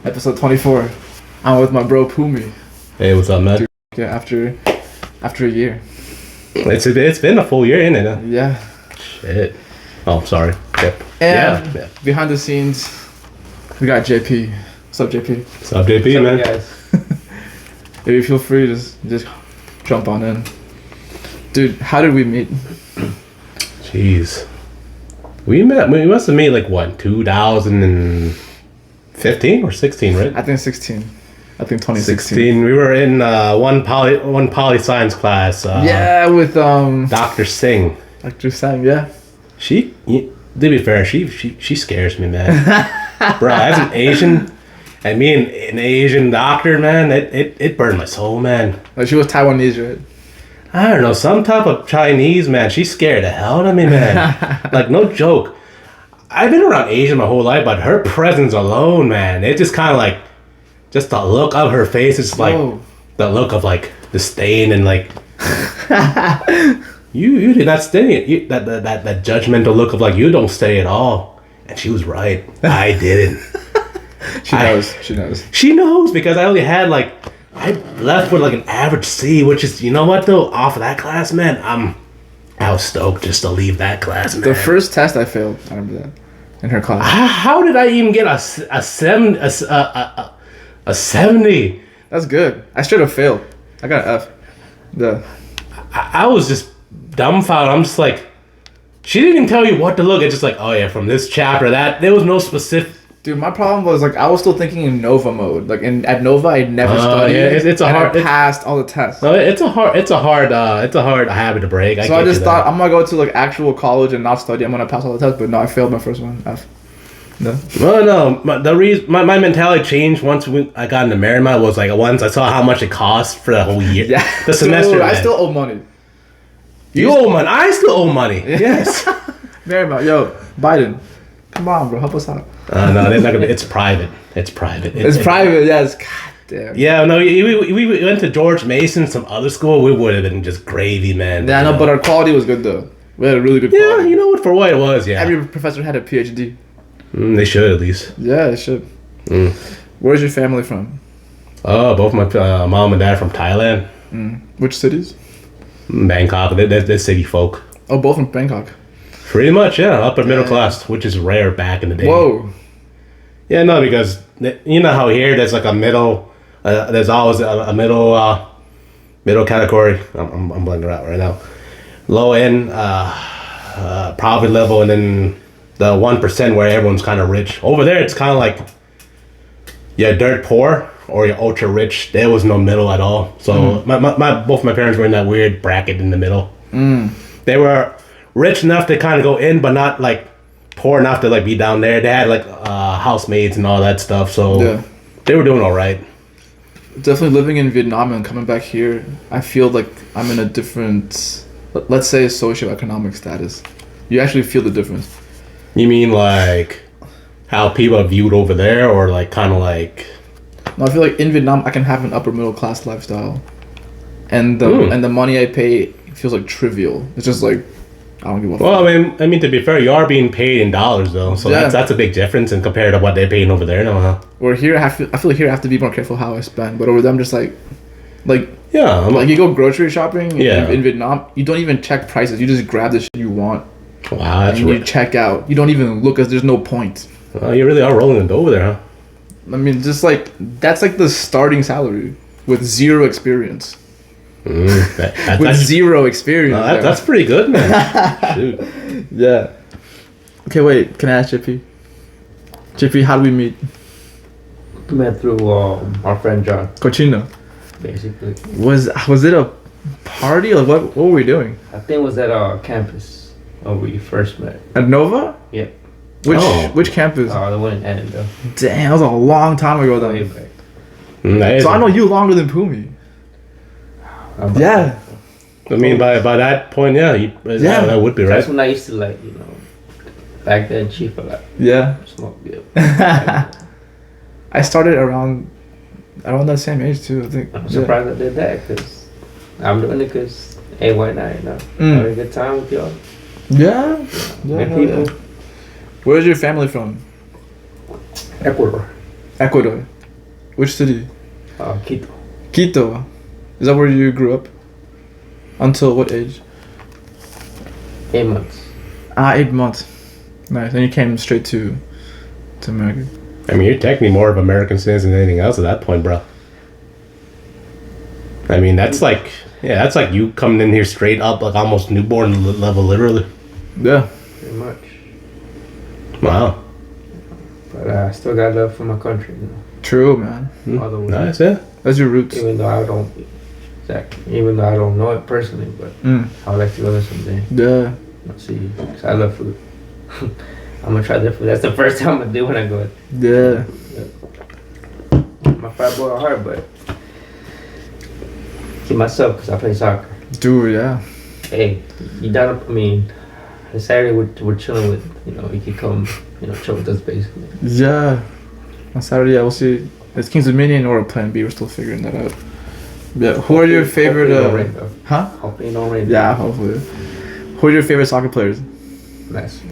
Episode 24. I'm with my bro Pumi. Hey, what's up, man? Yeah, after a year. It's been a full year, innit? Huh? Yeah. Shit. Oh, sorry. Yep. And yeah. behind the scenes, we got JP. What's up, JP? What's up, JP, man? Guys? If you feel free, just jump on in. Dude, how did we meet? Jeez. We must have met like what, 2015 or 16, right? I think 16. I think 2016. 16. We were in one poli science class. Yeah, with Dr. Singh. Dr. Sang, yeah. To be fair, she scares me, man. Bro, as an Asian, and me and an Asian doctor, man, it burned my soul, man. Like she was Taiwanese, right? I don't know, some type of Chinese, man. She scared the hell out of me, man. Like, no joke. I've been around Asian my whole life, but her presence alone, man, it just kind of like, just the look of her face is like, the look of like disdain and like, you did not stay. That judgmental look of like, you don't stay at all. And she was right. I didn't. She knows. She knows because I only had like, I left with like an average C, which is, you know what though, off of that class, man, I was stoked just to leave that class, man. The first test I failed, I remember that, in her class. How did I even get a 70? That's good. I straight up failed. I got an F. I was just dumbfounded. I'm just like, she didn't even tell you what to look at. Just like, oh yeah, from this chapter, that. There was no specific. Dude, my problem was like I was still thinking in Nova mode. Like at Nova, I never studied. Yeah, it's a hard. I passed all the tests. No, it's a hard habit to break. So I just thought I'm gonna go to like actual college and not study. I'm gonna pass all the tests, but no, I failed my first one. F. No. Well, no. The reason my mentality changed once I got into Marymount was like once I saw how much it cost for the whole year. Yeah. The semester. Dude, I still owe money. You owe money. I still owe money. Yes. Marymount, yo, Biden, come on, bro, help us out. No, they're not gonna. It's private. It's private. It's private. Yes. God damn. Yeah. No. We went to George Mason, some other school. We would have been just gravy, man. Yeah, no, but our quality was good though. We had a really good quality. Yeah, you know what? For what it was, yeah. Every professor had a PhD. They should at least. Yeah, they should. Where's your family from? Oh, both my mom and dad from Thailand. Which cities? Bangkok. They're city folk. Oh, both from Bangkok. Pretty much, yeah. Upper middle class, which is rare back in the day. Whoa. Yeah, no, because you know how here there's like a middle. There's always a middle category. I'm blanking out right now. Low end, poverty level, and then the 1% where everyone's kind of rich. Over there, it's kind of like you're dirt poor or you're ultra rich. There was no middle at all. So both my parents were in that weird bracket in the middle. They were rich enough to kind of go in, but not like poor enough to like be down there. They had like housemaids and all that stuff, so they were doing all right. Definitely living in Vietnam and coming back here, I feel like I'm in a different, let's say, socioeconomic status. You actually feel the difference. You mean like how people are viewed over there, or like kind of like? No, I feel like in Vietnam I can have an upper middle class lifestyle, and the money I pay feels like trivial. It's just like I don't give a fuck. Well, I mean to be fair, you are being paid in dollars though, so that's a big difference in compared to what they're paying over there now, huh? Or here, I feel like here I have to be more careful how I spend, but over there I'm just like yeah, like you go grocery shopping in Vietnam, you don't even check prices. You just grab the shit you want. Wow, that's and you check out. You don't even look, as there's no point. Well, you really are rolling the dough over there, huh? I mean, just like that's like the starting salary with zero experience. With zero experience. That's pretty good, man. Shoot. Yeah. Okay, wait. Can I ask JP? JP, how do we meet? We met through our friend John. Coachino. Basically. Was it a party or what were we doing? I think it was at our campus when we first met. At Nova? Yep. Which campus? The one in Annandale. Damn, that was a long time ago though. Way back. So I know you longer than Pumi. Yeah. I mean, by that point, that would be right. That's when I used to back then cheap a lot. Yeah. Smoke, yeah. I started around that same age too, I think. I'm surprised I did that because I'm doing it because, hey, why not, you know? Having a good time with y'all. Yeah. Good people. Where's your family from? Ecuador. Ecuador. Which city? Quito. Quito. Is that where you grew up? Until what age? 8 months. 8 months. Nice. And you came straight to America. I mean, you're technically more of American citizen than anything else at that point, bro. I mean, that's like you coming in here straight up, like almost newborn level, literally. Yeah. Pretty much. Wow. But I still got love for my country. You know? True, man. All the way. Nice, yeah. That's your roots. Even though I don't know it personally, but I would like to go there someday. Yeah. Let's see, 'cause I love food. I'm gonna try their food. That's the first time I'm gonna do when I go. Yeah. I'm a fat boy at heart, but keep myself because I play soccer. Dude, yeah. Hey, you down? I mean, this Saturday we're chilling with. You know, you can come. You know, chill with us basically. Yeah. On Saturday, yeah, we'll see. It's Kings Dominion or Plan B. We're still figuring that out. Yeah. Who are your favorite? Hopefully it don't rain, huh? Hopefully it don't rain. Yeah, hopefully. Who are your favorite soccer players? Messi.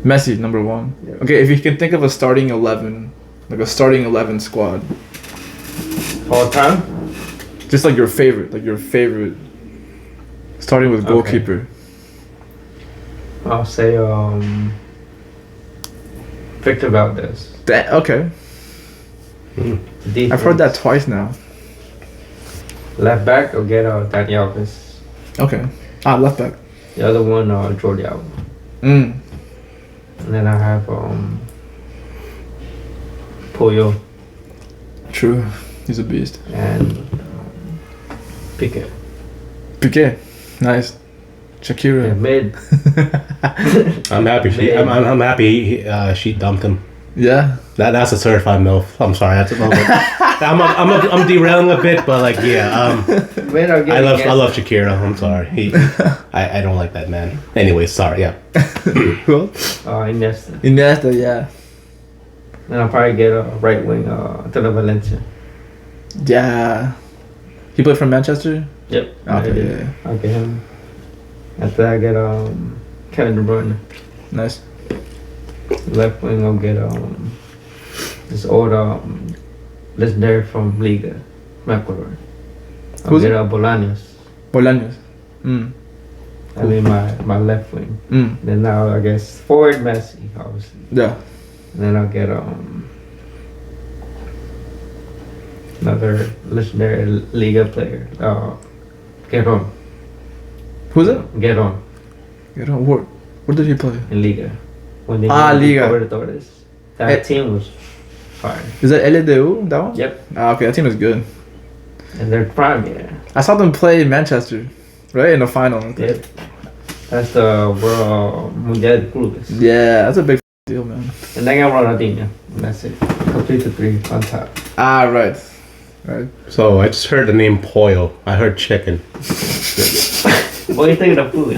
Messi, number one. Yeah. Okay, if you can think of a starting 11, like a starting 11 squad, All time? just like your favorite, starting with goalkeeper. I'll say Victor Valdez. Okay, Defense. I've heard that twice now. Left back, I'll get Dani Alves. Okay, left back. The other one, Jordi Alba. Mm. And then I have Pollo True, he's a beast. and Piqué. Piqué, nice. Shakira. Yeah, mid. I'm happy. I'm happy. She dumped him. Yeah. That's a certified MILF. I'm sorry. That's a little bit. I'm derailing a bit, but like yeah. Mid, I'll get I love Shakira. I'm sorry. I don't like that man. Anyway, sorry. Yeah. Who? Iniesta. Iniesta, yeah. Then I'll probably get a right wing, Antonio Valencia. Yeah. He played for Manchester? Yep. Okay, yeah. I'll get him. After that, I get Kevin De Bruyne. Nice. Left wing, I'll get this old legendary from Liga, Ecuador. I'll Who's get it? Bolaños. Bolaños. Mm. I mean my left wing. Mm. Then now I guess forward Messi, obviously. Yeah. And then I'll get another legendary Liga player. Get on. Who's it? Get on Where did he play? in Liga. When they Liga. Libertadores. That team was fire. Is that LDU, that one? Yep. Okay, that team is good. And they're prime, yeah. I saw them play in Manchester, right? In the final. Yep. That's the World Mundial de Clubes. Yeah, that's a big deal, man. And then I got Ronaldinho. And that's it. Complete the three on top. Right. Right. So I just heard the name Pollo. I heard chicken. What are you thinking of food?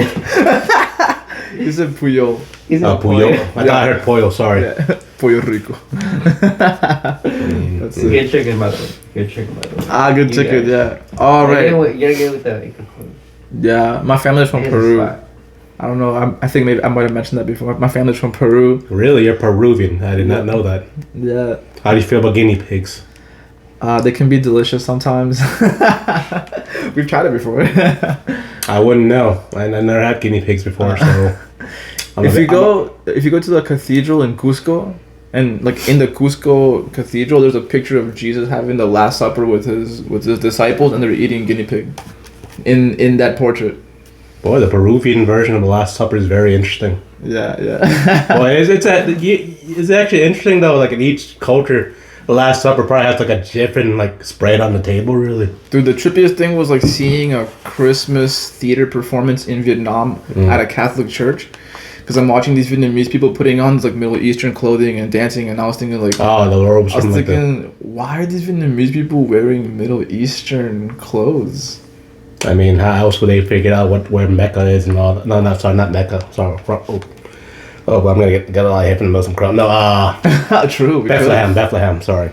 You said Puyol. He's a Pollo. I thought I heard Pollo. Sorry. Yeah. Pollo Rico. That's it. Good chicken, by the way. Good chicken, by the way. Good chicken, yeah. All right. You gotta get with the. Yeah, my family's from Peru. I don't know. I think maybe I might have mentioned that before. My family's from Peru. Really? You're Peruvian. I did not know that. Yeah. How do you feel about guinea pigs? They can be delicious sometimes. We've tried it before. I wouldn't know. I never had guinea pigs before, so. If you go to the cathedral in Cusco, and like in the Cusco cathedral, there's a picture of Jesus having the Last Supper with his disciples, and they're eating guinea pig. In that portrait. Boy, the Peruvian version of the Last Supper is very interesting. Yeah, yeah. Boy, it's actually interesting though. Like in each culture, the Last Supper probably has like a different like spread on the table. Really, dude, the trippiest thing was like seeing a Christmas theater performance in Vietnam at a Catholic church. Because I'm watching these Vietnamese people putting on like Middle Eastern clothing and dancing, and I was thinking like, the robes. I was thinking, why are these Vietnamese people wearing Middle Eastern clothes? I mean, how else would they figure out where Mecca is and all that? No, sorry, not Mecca. Sorry. Oh, but I'm gonna get a lot of hip and Muslim crowd. No, True. Bethlehem. Sorry.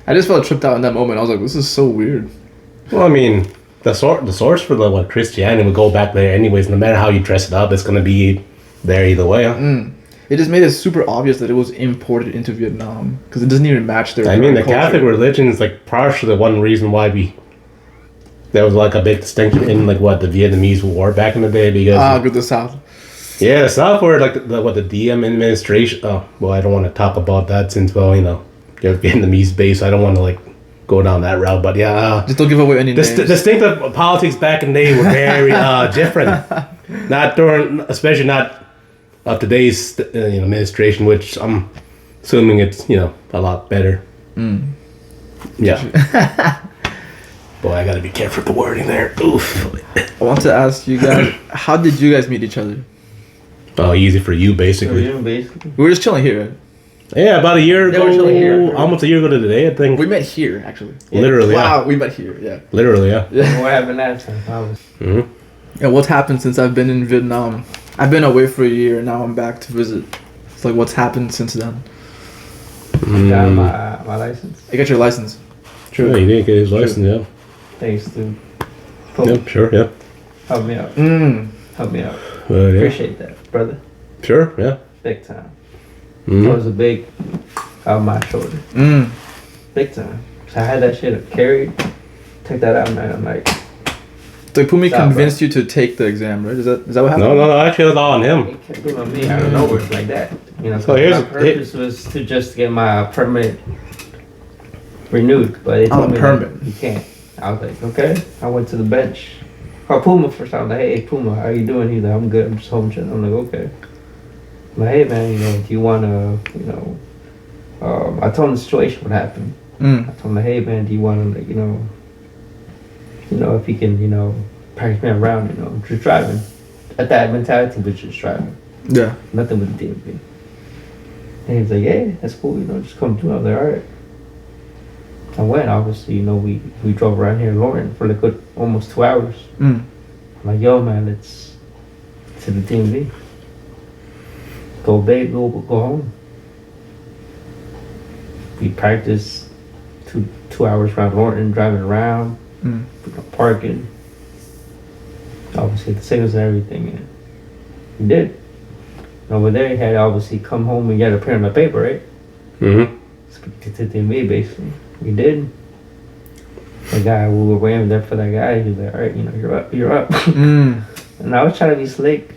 I just felt tripped out in that moment. I was like, this is so weird. Well, I mean, the source for Christianity would go back there anyways. No matter how you dress it up, it's gonna be there either way. Huh? it just made it super obvious that it was imported into Vietnam because it doesn't even match their. I mean, the culture. Catholic religion is like partially the one reason why there was like a big distinction in like what the Vietnamese war back in the day because good the South. yeah, the South were like the DM administration. Oh, well, I don't want to talk about that since they're Vietnamese based. I don't want to like go down that route, but yeah, Just don't give away any names. distinctive politics back in the day were very different. Not during, especially not of today's administration, which I'm assuming it's a lot better. Yeah. Boy, I gotta be careful with the wording there. Oof. I want to ask you guys, how did you guys meet each other? Oh, easy for you, basically. Basically. We were just chilling here. Right? Yeah, about a year They were chilling here. ago, almost a year ago to today, I think. We met here, actually. Literally, Wow, yeah. we met here, yeah. Literally, yeah. What happened last time? Mm-hmm. And what's happened since I've been in Vietnam? I've been away for a year, and now I'm back to visit. It's like, what's happened since then? Got my license. I got your license. True. Yeah, he did get his license, yeah. Thanks to Yep, sure, yeah. help me out. Help me out. Yeah. Appreciate that, brother. Sure, yeah. Big time. Mm-hmm. That was a big out my shoulder. Big time. So I had that shit carried. Take that out, man. I'm like, So Pumi Stop, convinced you to take the exam, right? Is that what happened? No, actually, it was all on him. it kept doing on me out of nowhere like that. So here's- my purpose was to just get my permit renewed, but they told me permit. that you can't. I was like, okay. I went to the bench. Called Puma first. I was like, hey Puma, how you doing? He's like, I'm good. I'm just home chilling. I'm like, okay. I'm like, hey man, do you wanna, I told him the situation what happened. I told him, hey man, do you wanna, like, if he can, practice me around, just driving. At that mentality was just driving. Yeah. Nothing with the DMV. And he was like, yeah, that's cool, just come through. I was like, all right. I went, obviously, we drove around here in Lauren for like good almost 2 hours. I'm like, yo man, let's to the DMV. Go babe, go home. We practiced two hours around Lauren, driving around, parking. Obviously the signals and everything, and we did. And over there he had obviously come home and got a pen on the paper, right? Mm-hmm. To the DMV basically. We did. The guy, we were waiting there for that guy. He was like, all right, you're up. And I was trying to be slick.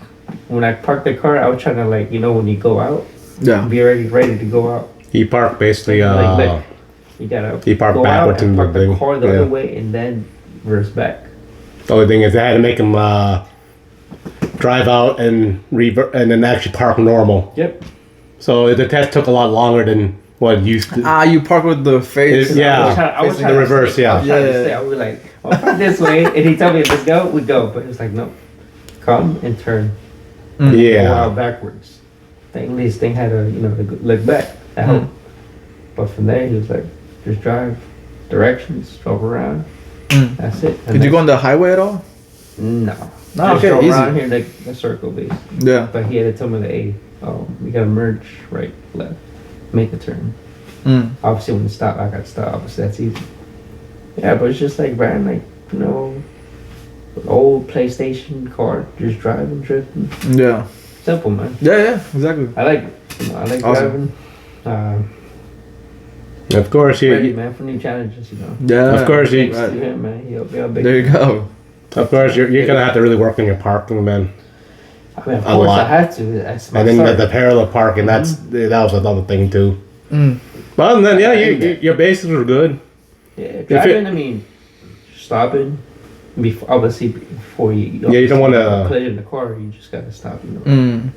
When I parked the car, I was trying to when you go out, be ready to go out. He parked basically, look, you gotta he parked go backwards out and in the park the thing. car the other way and then reverse back. The only thing is they had to make him drive out and and then actually park normal. Yep. So the test took a lot longer than what it used to. You park with the face. I was trying the reverse, to, yeah. I was trying to stay. I was like, I'll park this way. And he told me, let's go, we go. But it was like, no, come and turn. Go Yeah. out backwards. At least thing had to, look back. That helped. But from there, he was like, just drive, directions, drove around. That's it. And Did you go on the highway at all? No. No, Just okay, drove easy. around here, like a circle base. Yeah. But he had to tell me that, hey, you gotta merge right, left, make a turn. Obviously, when you stop, I got to stop. Obviously, that's easy. Yeah, but it's just like riding, old PlayStation car, just driving, drifting. Yeah. Simple, man. Yeah, exactly. I like it. I like Awesome. driving. Of course, Ready, man, for new challenges, Yeah. Of course, Thanks to him, man. He'll be a big. There you go. Of course, you're gonna have to really work on your parking, man. I mean, of a course, lot. I had to. That's my And then start. the parallel parking, that was another thing too. But other than that, your basics were good. Yeah, driving. Stopping. Obviously, before you don't wanna- play in the car. You just gotta stop.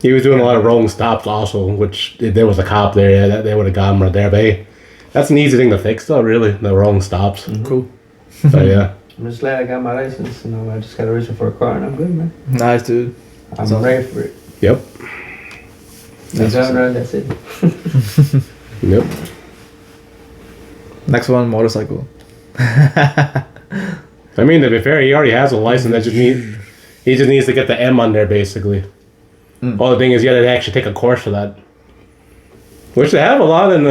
He was doing a lot of rolling stops also, which if there was a cop there, that they would have got him right there. But hey, that's an easy thing to fix, though. Really, the rolling stops. Cool. So yeah. I'm just glad I got my license. I just gotta register for a car, and I'm good, man. Nice, dude. I'm awesome. ready for it. Yep. That's it. Yep. Next one, motorcycle. I mean, to be fair, he already has a license. He just needs to get the M on there, basically. All the thing is, you got to actually take a course for that. Which they have a lot in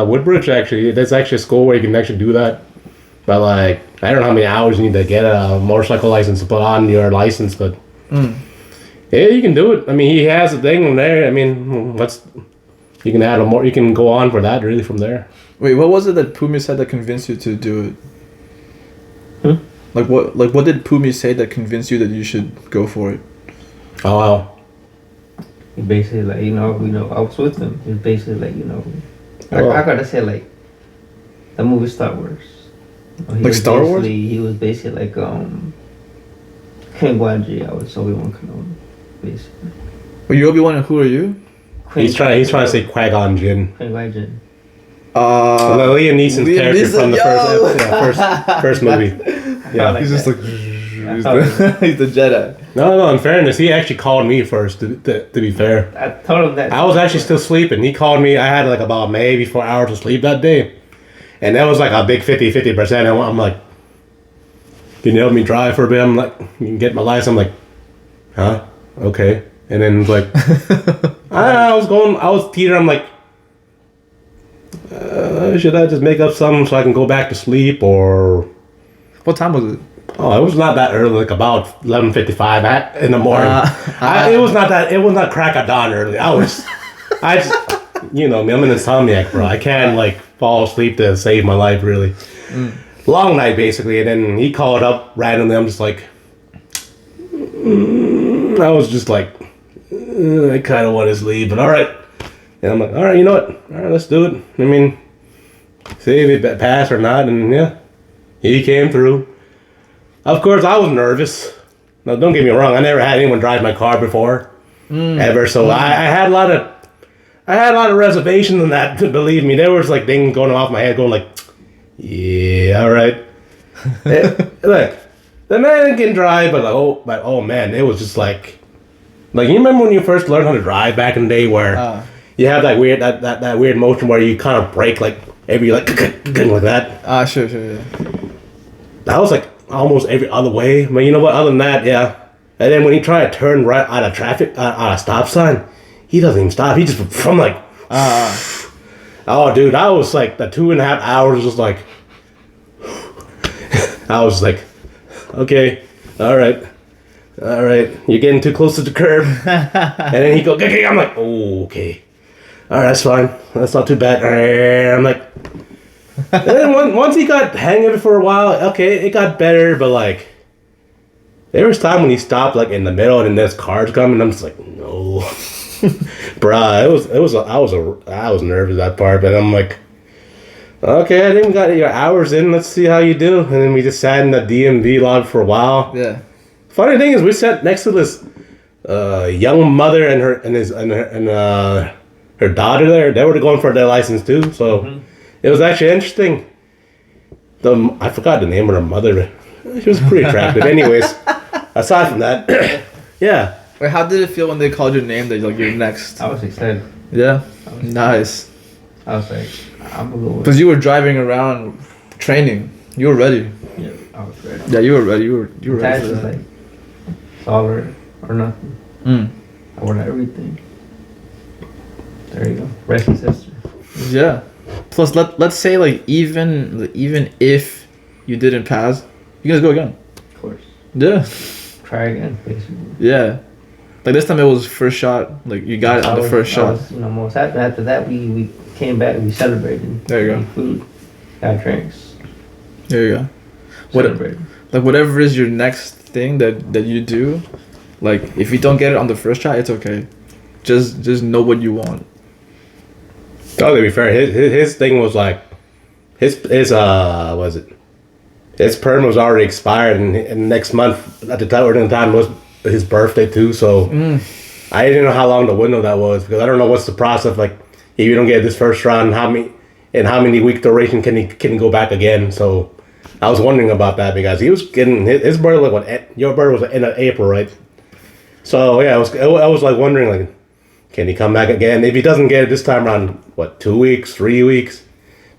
Woodbridge, actually. There's actually a school where you can actually do that. But, I don't know how many hours you need to get a motorcycle license to put on your license, but Yeah, you can do it. I mean, he has a thing there. I mean, you can add a more. You can go on for that really from there. Wait, what was it that Pumi said that convinced you to do it? Hmm? Like what did Pumi say that convinced you that you should go for it? Oh wow. He basically like I was with him. He basically like Oh. I gotta say like the movie Star Wars. Like Star Wars? He was basically like King Guanji. I was Obi-Wan Kenobi, basically. Were you Obi-Wan and who are you? He's trying to say Qui-Gon Jinn. King Guanji. Liam Neeson's Liam character Neeson, from the first movie. Yeah, He's just like he's the Jedi. No. In fairness, he actually called me first. To be fair, I told him that I was actually still sleeping. He called me. I had like about maybe 4 hours of sleep that day, and that was like a big 50%. And I'm like, can you help me drive for a bit? I'm like, you can get my license. I'm like, huh? Okay. And then like, I was teetering. I'm like, should I just make up something so I can go back to sleep or? What time was it? Oh, it was not that early, like about 11:55 in the morning. It was not crack of dawn early. I just, me, I'm an insomniac, bro. I can't like fall asleep to save my life, really. Long night, basically, and then he called up randomly. I'm just like, I was just like, I kind of want to sleep, but all right. And I'm like, all right, you know what? All right, let's do it. I mean, see if it passed or not, and yeah, he came through. Of course, I was nervous. Now, don't get me wrong. I never had anyone drive my car before, ever. So I had a lot of reservations in that. Believe me, there was like things going off my head, going like, yeah, all right. Look, the man can drive, but oh man, it was just like you remember when you first learned how to drive back in the day, where you have that weird that weird motion where you kind of brake like every like that. Sure, yeah. That was like almost every other way. But you know what? Other than that, yeah. And then when he tried to turn right out of traffic, on a stop sign, he doesn't even stop. He just from like, oh, dude, I was like the 2.5 hours, just like, I was like, okay, all right, you're getting too close to the curb. And then he go, okay. I'm like, oh, okay, all right, that's fine. That's not too bad. I'm like. And then once he got the hang of it for a while, okay, it got better, but like there was time when he stopped like in the middle and then there's cars coming, I'm just like, no. Bruh, I was nervous that part, but I'm like, okay, I think we got your hours in, let's see how you do. And then we just sat in the DMV lobby for a while. Yeah. Funny thing is we sat next to this young mother and her daughter there. They were going for their license too, so it was actually interesting. I forgot the name of her mother. She was pretty attractive. Anyways, aside from that, yeah. Wait, how did it feel when they called your name that like you're next? I was excited. Yeah? Nice. I was like, I'm gonna go with Because you were driving around training. You were ready. Yeah, I was ready. Yeah, you were ready. You were ready That's for just that. like, it's all or nothing. I want everything. There you go. Rest is history. Yeah. Plus, let's say like even if you didn't pass, you guys go again. Of course. Yeah. Try again, basically. Yeah. Like this time it was first shot. Like you got it on the first shot. Most happy. After that, we came back. We celebrated. There you go. Ate food, got drinks. There you go. Celebrated. Like whatever is your next thing that you do, like if you don't get it on the first shot, it's okay. Just know what you want. Oh, to be fair, his thing was like, his perm was already expired, and next month at the time was his birthday too. So I didn't know how long the window that was, because I don't know what's the process. Like, if you don't get this first round, how many week duration can he go back again? So I was wondering about that, because he was getting his birthday. Like what? Your birthday was in April, right? So yeah, I was like wondering like, can he come back again? If he doesn't get it this time around, 2 weeks, 3 weeks?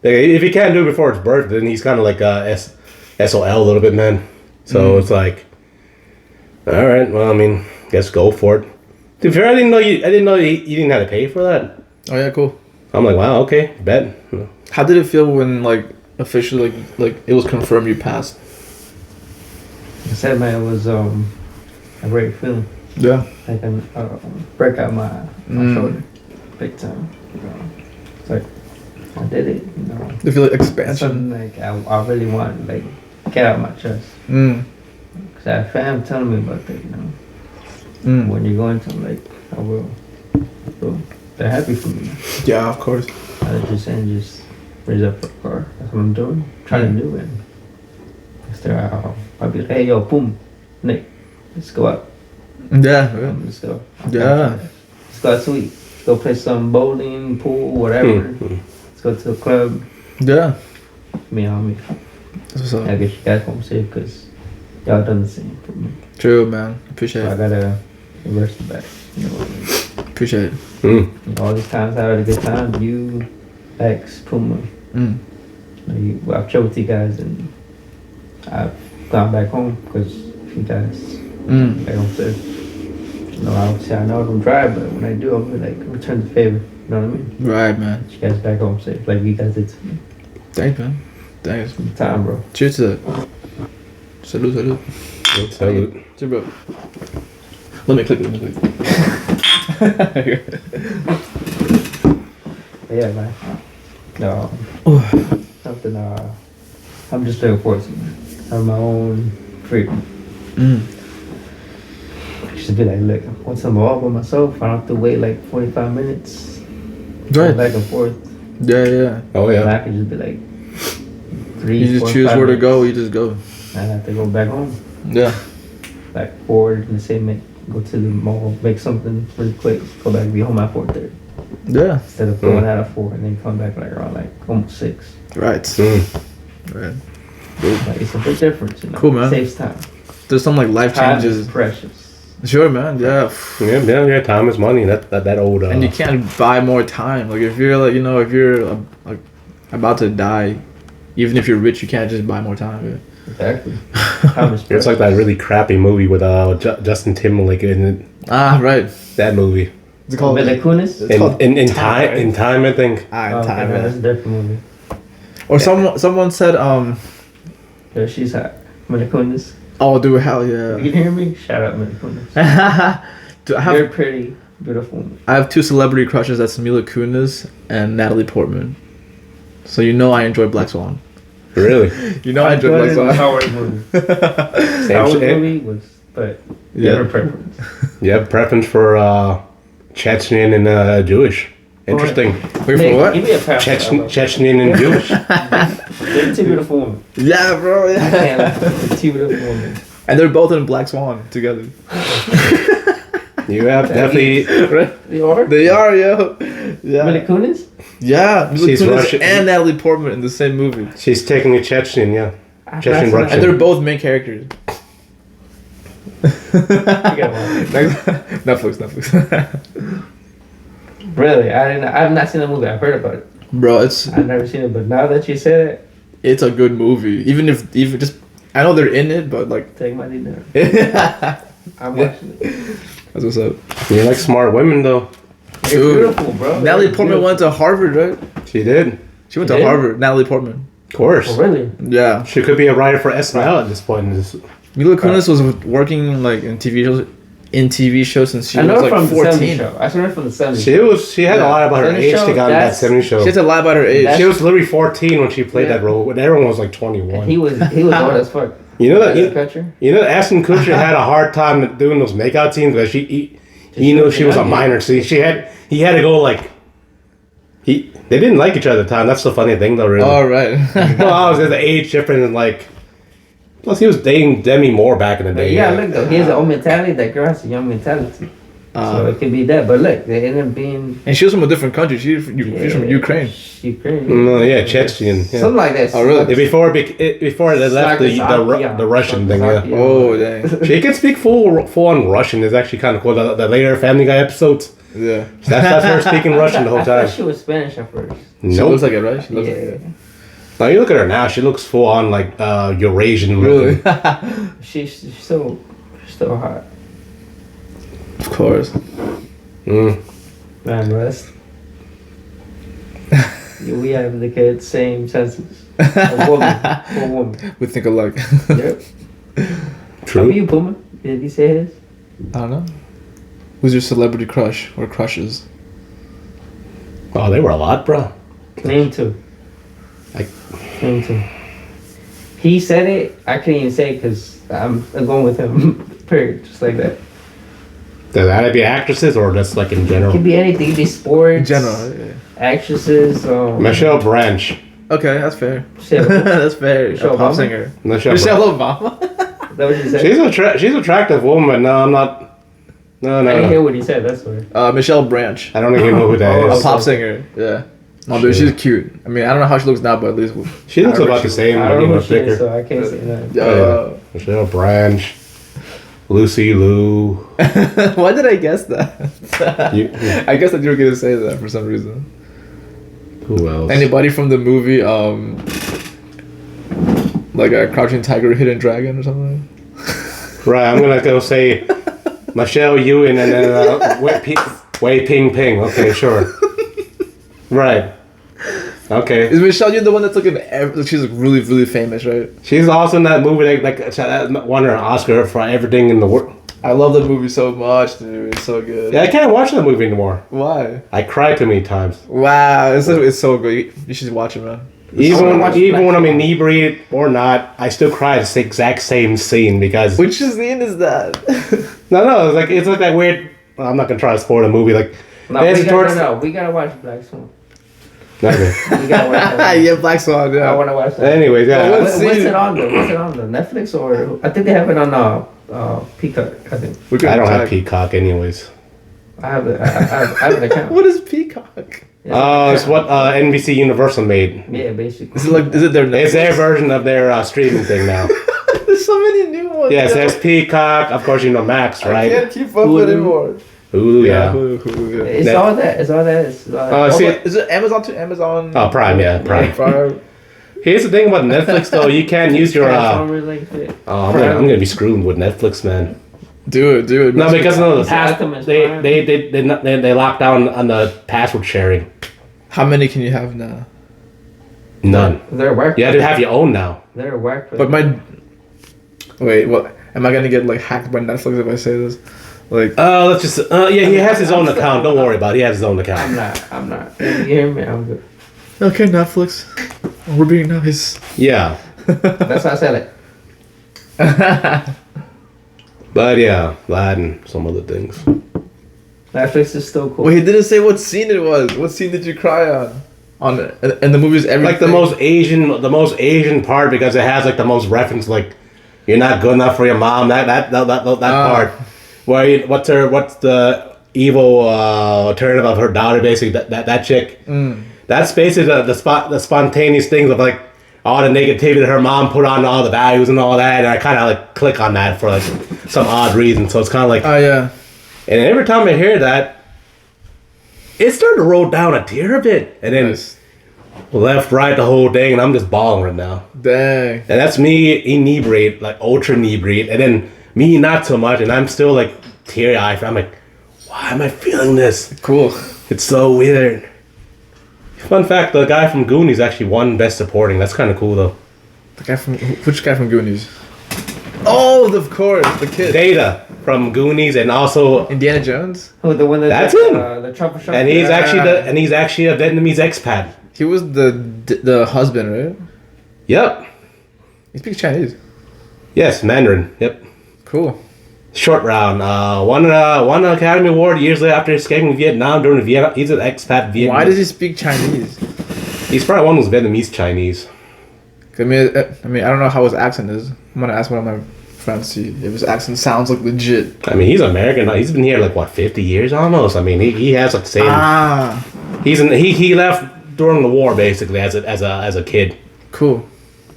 Like, if he can't do it before his birthday, then he's kind of like SOL a little bit, man. So it's like, all right, well, I mean, guess go for it. To be fair, I didn't know you didn't have to pay for that. Oh yeah, cool. I'm like, wow, okay, bet. How did it feel when like officially like it was confirmed you passed? I said, man, it was a great feeling. Yeah. I can break out my shoulder big time. You know, it's like I did it. You know, I feel like it's expansion. something like I really want like get out my chest. Cause I have fam telling me about that. You know, when you're going to like I will. So they're happy for me. Yeah, of course. I was just saying, just raise up for the car. That's what I'm doing. Trying to do it. Instead, I'll be like, hey, yo, boom, Nick, let's go out. Yeah. Let's go. Yeah. Let's go out sweet. Let's go play some bowling, pool, whatever. Let's go to a club. Yeah. Me and homie. That's what's up. I guess you guys won't say it because y'all done the same for me. True, man. Appreciate So I it. gotta reverse the back. You know what I mean? Appreciate it. You know, all these times I had a good time. You, X, Puma. I've chilled with you guys and I've gone back home because you guys back home said, you know, obviously I know I don't drive, but when I do, I'll be like, return the favor. You know what I mean? Right, man. Get you guys back home safe, like you guys did to me. Thanks, man. Thanks. Good time, bro. Cheers to that. Salute, salute. Salute. Cheers, bro. Let me click it. Yeah, man. No, something. I'm just looking forward to, man. Have my own freedom. Just be like, look, once I'm all by myself, I don't have to wait like 45 minutes. Right. Back and forth. Yeah. Oh And yeah. I can just be like 3, You just 4, choose 5 where to minutes. go, you just go. I have to go back home. Yeah. Back forward and say, go to the mall, make something really quick, go back, be home at 4:30. Yeah. Instead of going out at 4 and then come back like around like almost 6. Right. Right. Like it's a big difference, you know. Cool, man. Saves time. There's some like life Time changes. is precious. Sure, man. Yeah. Yeah. Time is money. That old. And you can't buy more time. Like if you're like, you know, if you're like about to die, even if you're rich, you can't just buy more time. Yeah. Exactly. Time is precious. It's like that really crappy movie with Justin Timberlake in it. Ah, right. That movie. It's called Mila Kunis? In Time, time, right? in time, I think. Time. Okay, Yeah. that's a different movie. Or someone said Yeah, she's hot. Mila Kunis. oh dude, hell yeah. You can hear me? Shout out Mila Kunis. Dude, Very pretty, beautiful woman. I have 2 celebrity crushes. That's Mila Kunis and Natalie Portman. So you know I enjoy Black Swan. Really? You know I enjoy Black The Swan. Star Wars movie. Star Wars movie was, but Yeah. your preference. You have preference for Chechen and Jewish. Interesting. Wait, Nick, for what? Give me a pass. Chechen and Jewish. They're 2 beautiful women. Yeah, bro. I Yeah. can't. They're 2 beautiful women. And they're both in Black Swan together. You have definitely. Right? They are? They are, yo. Yeah. Mila Kunis? Yeah. Mila She's Kunis Russian. and Natalie Portman in the same movie. She's technically Chechen, yeah. Chechen That's Russian. And they're both main characters. Netflix. Really? I've not seen the movie. I've heard about it. Bro, it's I've never seen it, but now that you said it, it's a good movie. Even just I know they're in it, but like take my dinner. that's I'm watching it. what's up. You like smart women, though. They're Dude. beautiful, bro. Natalie They're Portman beautiful. went to Harvard, right? She did. She went She to did? Harvard. Natalie Portman. Of course. Oh, really? Yeah. She could be a writer for SNL at this point. Mila Kunis was working like in TV shows since she I know was her like from the 70s 14. show. I saw her from the 70s show. She had a lot about her 70s age show, to get on that that's- 70s show. She had to lie about her age. She was literally 14 when she played that role, when everyone was like 21. And he was old as fuck. You know that Ashton Kutcher? you know Ashton Kutcher had a hard time doing those makeout scenes because he knew she was a minor, so he had to go like they didn't like each other at the time. That's the funny thing though, really. All right. Well, I was the age difference and like plus he was dating Demi Moore back in the day. Yeah, look though, he has an old mentality. That girl has a young mentality. So it could be that. But look, they end up being. And she was from a different country. She's from Ukraine. Ukraine. No, yeah, Chechen. Yeah. Something like that. Oh, really? Yeah, before they left the Russian thing, yeah. Oh, dang. She can speak full on Russian. It's actually kind of cool. The later Family Guy episodes. Yeah. That's her speaking Russian the whole I thought time. she was Spanish at first. She Nope. looks like it, right? She looks Yeah. like it. Now you look at her now. She looks full on like Eurasian. Really? Looking. She's still hot. Of course. Mm. Man, bro, we have the kids same senses. A woman. We think alike. Yep. True. How are you, Puma? Did he say his? I don't know. Who's your celebrity crush or crushes? Oh, they were a lot, bro. Name two. Name two. He said it. I couldn't even say it because I'm going with him. Period. Just like that. Does that be actresses or just like in It general? could be anything. It could be sports. In general, yeah. Actresses. Michelle Branch. Okay, that's fair. Michelle. That's fair. Michelle A pop Obama? singer. Michelle Obama. Is that what you said? She's attractive woman. No, I'm not. No. I didn't hear what he said. That's what. Michelle Branch. I don't even know who that Oh, A is. pop singer. Yeah. No, dude, she's cute. I mean, I don't know how she looks now, but at least She looks about the same. I But don't you know know, who she is, thicker. so I can't say that. Yeah. Michelle Branch. Lucy Liu. Why did I guess that? You- I guess that you were gonna say that for some reason. Who else? Anybody from the movie, like a Crouching Tiger, Hidden Dragon, or something? Right, I'm gonna go say Michelle Yeoh and then Wei Ping Ping. Okay, sure. Right. Okay. Is Michelle Yeoh the one that's she's like really, really famous, right? She's also in that movie that won her an Oscar for everything in the world. I love that movie so much, dude. It's so good. Yeah, I can't watch that movie anymore. Why? I cried too many times. Wow, it's so good. You should watch it, man. Even when I'm inebriated or not, I still cry at the exact same scene because Which scene is that? no, it's like that weird. Well, I'm not gonna try to spoil the movie. Like No, there's towards- we gotta watch Black Swan. Okay. We gotta watch that. Yeah, Black Swan. I Yeah. wanna watch that. Anyways, yeah. Well, What's it on the? What's it on the Netflix or? I think they have it on Peacock. I think I don't have Peacock, anyways. I have it. I have an account. What is Peacock? It's what NBC Universal made. Yeah, basically. Is it their Netflix? It's their version of their streaming thing now. There's so many new ones. Yes, yo. there's Peacock. Of course, you know Max, I right? can't keep up with it more. Hulu, yeah. Hulu, yeah. It's Net- all that. It's all that. It's See, Is it Amazon too? Amazon? Oh, Prime, yeah, Prime. Prime. Here's the thing about Netflix, though. You can't use your. Transformers like shit. I'm gonna be screwed with Netflix, man. Do it. No, because no, the pass Optimus they Prime. they locked down on the password sharing. How many can you have now? None. They're work. You have to have your own now. They're work. But wait, what? Am I gonna get like hacked by Netflix if I say this? Like, Let's just. Yeah, he has his own account. Don't worry about it. He has his own account. I'm not. You hear me? I'm good. okay, Netflix, we're being nice. Yeah, That's how I said it. but yeah, that and some other things. Netflix is still cool. Wait, he didn't say what scene it was. What scene did you cry on? And the movie's everything. Like the most Asian part because it has like the most reference. Like, you're not good enough for your mom. That part. Where what's the evil alternative of her daughter? Basically, that chick. That's basically the spontaneous things of like all the negativity that her mom put on all the values and all that, and I kind of like click on that for like some odd reason. So it's kind of like, Oh yeah. and every time I hear that, it started to roll down a tear a bit, and then Nice. left, right, the whole thing, and I'm just bawling right now. Dang. And that's me inebriate, like ultra inebriate, and then me not so much, and I'm still like teary eyed. I'm like, why am I feeling this? Cool. It's so weird. Fun fact: the guy from Goonies actually won Best Supporting. That's kind of cool though. Which guy from Goonies? Oh, of course, the kid. Data from Goonies, and also, Indiana Jones. Oh, the one that That's him. The truffle shop. and he's Yeah. actually a Vietnamese expat. He was the husband, right? Yep. He speaks Chinese. Yes, Mandarin. Yep. Cool. Short round. Won an Academy Award years later after escaping Vietnam during the Vietnam. He's an expat Vietnam. Why does he speak Chinese? He's probably one who's Vietnamese Chinese. I mean, I don't know how his accent is. I'm gonna ask one of my friends see if his accent sounds like legit. I mean, he's American. He's been here like what 50 years almost. I mean, he has like the same. Ah, He left during the war basically as a kid. cool.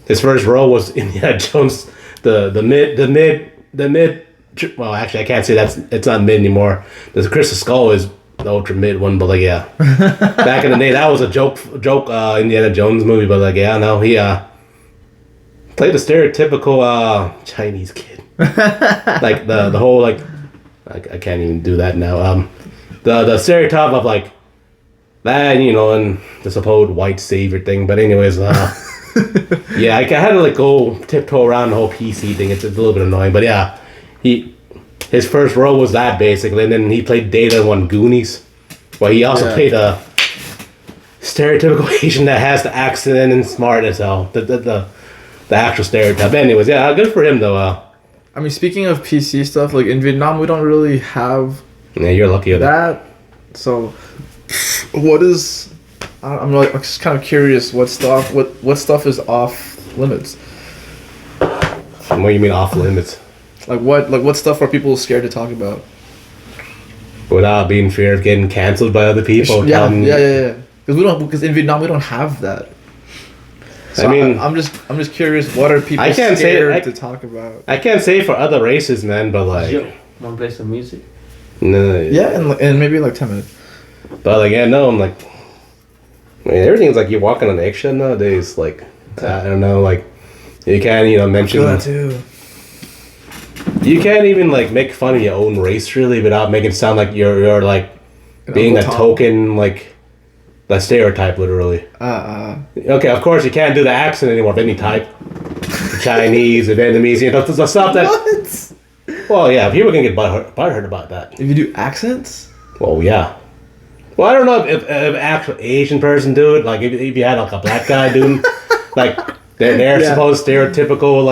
His first role was Indiana Jones, the mid. Well, actually, I can't say it's not mid anymore. The Crystal Skull is the ultra mid one, but like yeah, back in the day that was a joke Indiana Jones movie, but like yeah, no, he played the stereotypical Chinese kid, like the whole like I can't even do that now. The stereotype of like that, you know, and the supposed white savior thing. But anyways, yeah, I had to like go tiptoe around the whole PC thing. It's a little bit annoying, but yeah, his his first role was that basically, and then he played Data in one Goonies. Well, he also played a stereotypical Asian that has the accent and smart as hell. The actual stereotype. Anyways, yeah, good for him though. I mean, speaking of PC stuff, like in Vietnam, we don't really have. Yeah, you're lucky with that. So, what is? I'm just kind of curious. What stuff is off limits? What do you mean off limits? Like what stuff are people scared to talk about? Without being fear of getting cancelled by other people. Yeah. Because in Vietnam we don't have that. So I mean, I'm just curious. What are people scared to talk about? I can't say for other races, man, but like. Want to play some music? No. Yeah, and maybe like 10 minutes. But like, yeah, no, I'm like. I mean, everything's like you're walking on eggshell nowadays. Like, I don't know, like, you can't, mention. I feel that too. You can't even like make fun of your own race really without making it sound like you're like being a token, like the stereotype literally. Okay, of course you can't do the accent anymore of any type. The Chinese, the Vietnamese, the stuff that. What? Well, yeah, people can get butthurt about that. If you do accents? Well, yeah. Well, I don't know if an actual Asian person do it. Like if you had like a black guy doing, like they're supposed stereotypical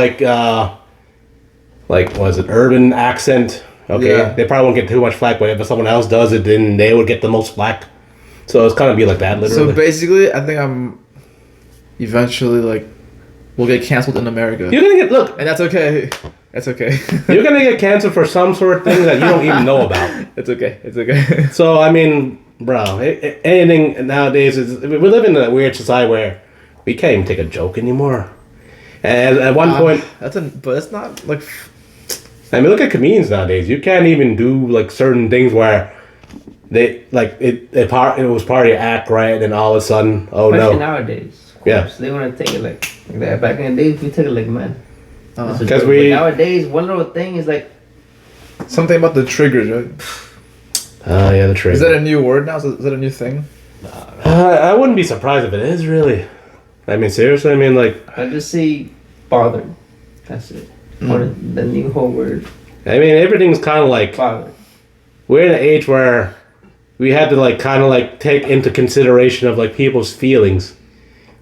like was it urban accent? Okay, they probably won't get too much flack, but if someone else does it, then they would get the most flack. So it's kind of be like that, literally. So basically, I think I'm eventually like we'll get canceled in America. You're gonna get and that's okay. That's okay. You're gonna get canceled for some sort of thing that you don't even know about. It's okay. So I mean, bro, anything nowadays we live in a weird society where we can't even take a joke anymore. And at one point, but it's not like. I mean, look at comedians nowadays. You can't even do like certain things where they like it was part of your act, right? And then all of a sudden, especially nowadays. Yeah, they want to take it like that. Back in the days, we took it like man. Because nowadays, one little thing is like something about the triggers, right? Oh yeah, the triggers. Is that a new word now? Is that a new thing? I wouldn't be surprised if it is really. I mean, seriously. I mean, like I just say bothered. That's it. The new whole word. I mean, everything's kind of like bothered. We're in an age where we had to like kind of like take into consideration of like people's feelings,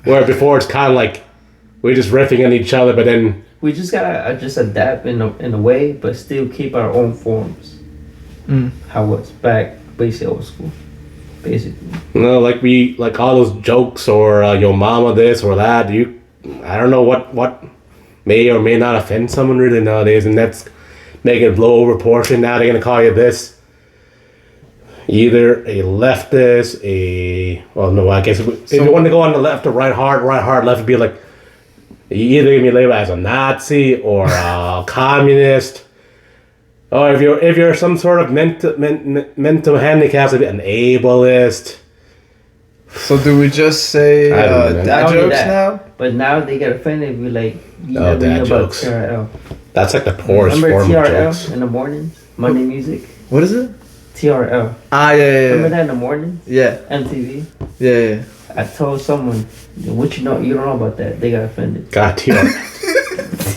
where before it's kind of like we're just riffing on each other, but then we just gotta just adapt in a way, but still keep our own forms. How it was back, basically old school, basically. Like we like all those jokes or your mama this or that. I don't know what may or may not offend someone really nowadays, and that's making it blow over proportion. Now they're gonna call you this. Either a leftist, I guess if you want to go on the left or right hard, left would be like you either gonna be labeled as a Nazi or a communist, or if you're some sort of mental handicap, an ableist. So do we just say dad jokes now? But now they get offended if we like dad jokes. TRL. That's like the poorest Remember form TRL of jokes. In the mornings, Monday music. What is it? TRL. Yeah. Remember that in the mornings? Yeah. MTV. Yeah. I told someone, what you don't know about that. They got offended. God, TRL.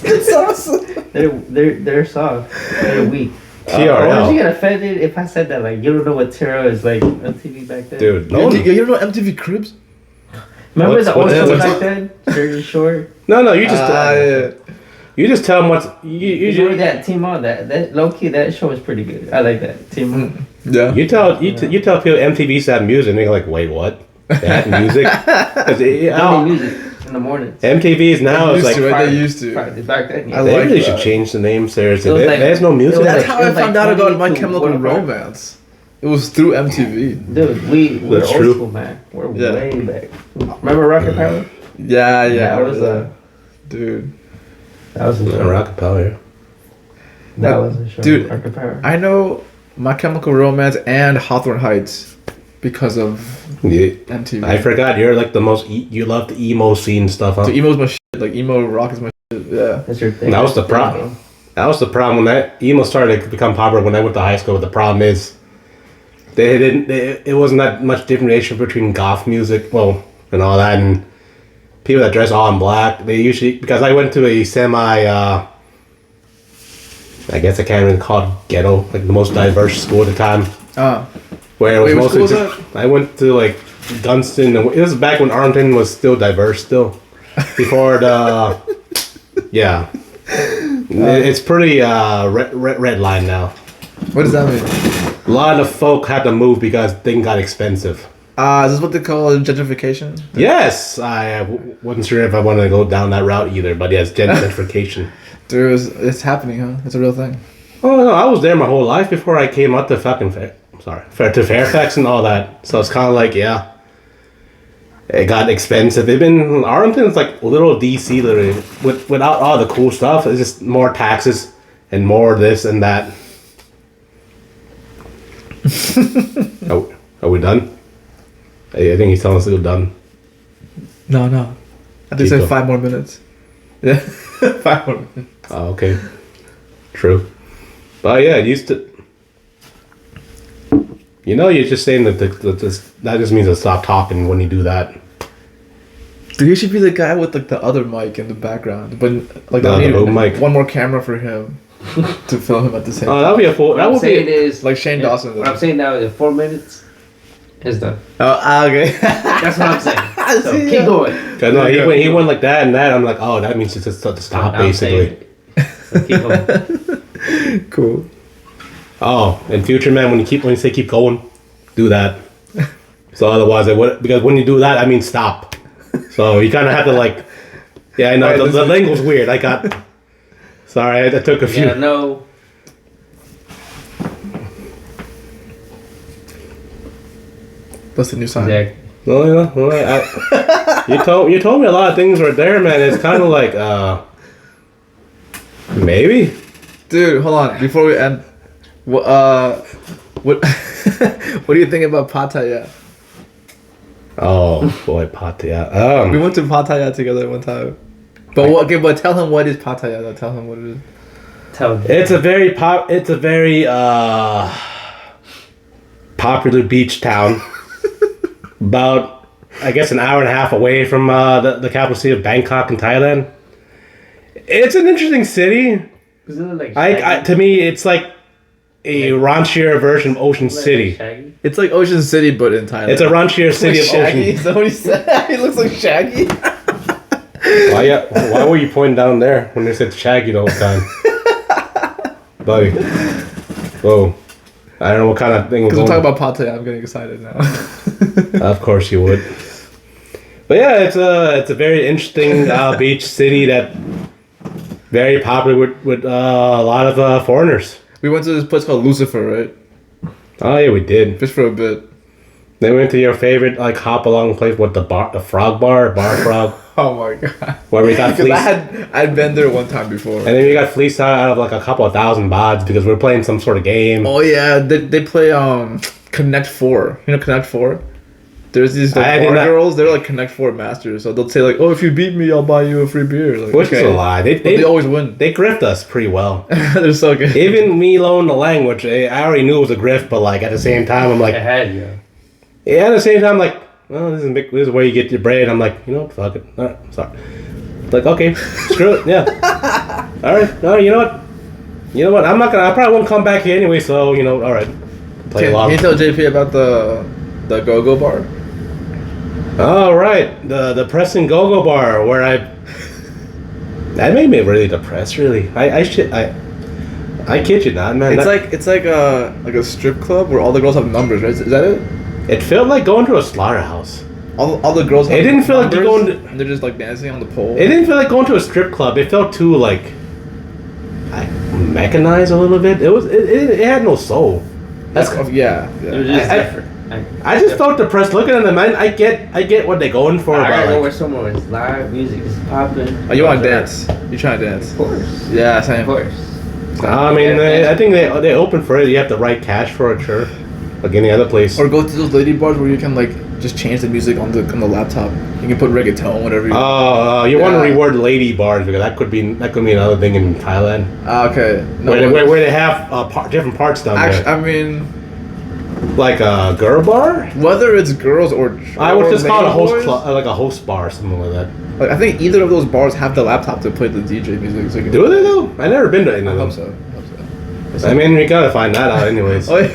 It's awesome. They're soft. They're weak. TRL. Would you get offended if I said that? Like, you don't know what TRL is like MTV back then? Dude, you don't know MTV Cribs? Remember the old show back then? Jersey Shore? No, you just you just tell them what's you remember that Team On that low key that show was pretty good. I like that Team On. Yeah. You tell people MTV's that music and they're like, wait, what? That music? Music in the mornings. MTV's now is like they used to. Back then, yeah. They really should change the name seriously. There's no music. That's how I found out about My Chemical Romance. It was through MTV. Dude, we're old school, man. We're way back. Remember Rocket Power? Yeah. That was dude. That was a Rocket Power. That was a show. Dude, Rocket Power. I know My Chemical Romance and Hawthorne Heights because of MTV. I forgot you're like you love the emo scene stuff, huh? So emo's my shit. Like emo rock is my shit. Yeah. That's your thing. That was the problem. That was the problem when that emo started to become popular when I went to high school. The problem is it wasn't that much differentiation between goth music, and all that, and people that dress all in black. They usually, because I went to a I guess I can't even call it ghetto, like the most diverse school at the time. Ah. Where it was Wait, which mostly school was just, I went to like Dunstan. It was back when Arlington was still diverse, still before the yeah. It's pretty red line now. What does that mean? A lot of folk had to move because things got expensive. Is this what they call gentrification? Yes, I wasn't sure if I wanted to go down that route either, but yes, gentrification. Dude, it's happening, huh? It's a real thing. Oh no, I was there my whole life before I came out to fucking to Fairfax and all that. So it's kind of like, yeah, it got expensive. Arlington's like little DC literally, without all the cool stuff. It's just more taxes and more this and that. Are we done? I think he's telling us to go done. No. I think he said 5 more minutes. Yeah, 5 more minutes. Oh, okay. True. But yeah, it used to... you're just saying that that just means to stop talking when you do that. Dude, you should be the guy with like the other mic in the background, but like the boom mic. One more camera for him to film him at the same time. Oh, that'd be a full. What I'm saying is like Shane Dawson. What I'm saying now is 4 minutes is done. Oh, okay. That's what I'm saying. So keep going. Cause no, he went like that and that. I'm like, oh, that means to stop basically. So keep going. Cool. Oh, in future, man, when you say keep going, do that. So otherwise, because when you do that, I mean stop. So you kind of have to like, yeah, I know right, the lingo's weird. I got, sorry, I took a few. Yeah, no. What's the new sign? Exactly. No, you told me a lot of things right there, man. It's kind of like, maybe. Dude, hold on. Before we end, what what do you think about Pattaya? Oh boy, Pattaya. We went to Pattaya together one time. But but tell him what is Pattaya though. Tell him what it is. Tell him. It's a very popular beach town. About, I guess, an hour and a half away from the capital city of Bangkok in Thailand. It's an interesting city. Isn't it like to me, it's like a raunchier version of Ocean City. Shaggy? It's like Ocean City, but in Thailand. It's a raunchier city of Shaggy? Ocean. Is that what he said? He looks like Shaggy. Why were you pointing down there when they said Shaggy the whole time? Buddy. Whoa. I don't know what kind of thing. Because we're talking about Pattaya, I'm getting excited now. Of course you would. But yeah, it's a very interesting beach city that very popular with a lot of foreigners. We went to this place called Lucifer, right? Oh yeah, we did. Just for a bit. Then we went to your favorite like hop along place with the frog bar frog. Oh my god. Where we got fleeced. I'd been there one time before. And then we got fleeced out of like a couple of thousand baht because we were playing some sort of game. Oh yeah, they play Connect 4. You know Connect 4? There's these like girls, they're like Connect 4 masters. So they'll say like, oh, if you beat me, I'll buy you a free beer. Like, which is a lie. They always win. They grift us pretty well. They're so good. Even me learning the language, I already knew it was a grift, but like at the same time, I'm like, yeah, at the same time, I'm like, well, this is where you get your bread. I'm like, you know what, fuck it. All right, sorry. Like, okay, screw it, yeah. All right, no, you know what, I probably won't come back here anyway, so, you know, all right. Play along. Can you tell JP about the go-go bar? Oh, right, the Preston Go-Go bar, where that made me really depressed, really. I kid you not, man. It's like a strip club where all the girls have numbers, right? Is that it? It felt like going to a slaughterhouse. All the girls have It didn't feel like numbers, going to... and they're just like dancing on the pole. It didn't feel like going to a strip club. It felt too like mechanized a little bit. It had no soul. It was just different. I just felt depressed looking at them. I get what they're going for. I gotta go where somewhere is live music is popping. Oh, you want to dance? You trying to dance? Of course. Yeah, same. Of course. I mean, I think they open for it. You have to write cash for it, sure. Like any other place. Or go to those lady bars where you can like just change the music on the laptop. You can put reggaeton, whatever. You want to reward lady bars because that could be another thing in Thailand. Okay. No, where they have different parts down there. I mean, like a girl bar. Whether it's girls or I would just call it a host club, like a host bar, or something like that. Like, I think either of those bars have the laptop to play the DJ music. So do they though? I never been to any of them. I hope so. I mean, we gotta find that out anyways. Oh, yeah.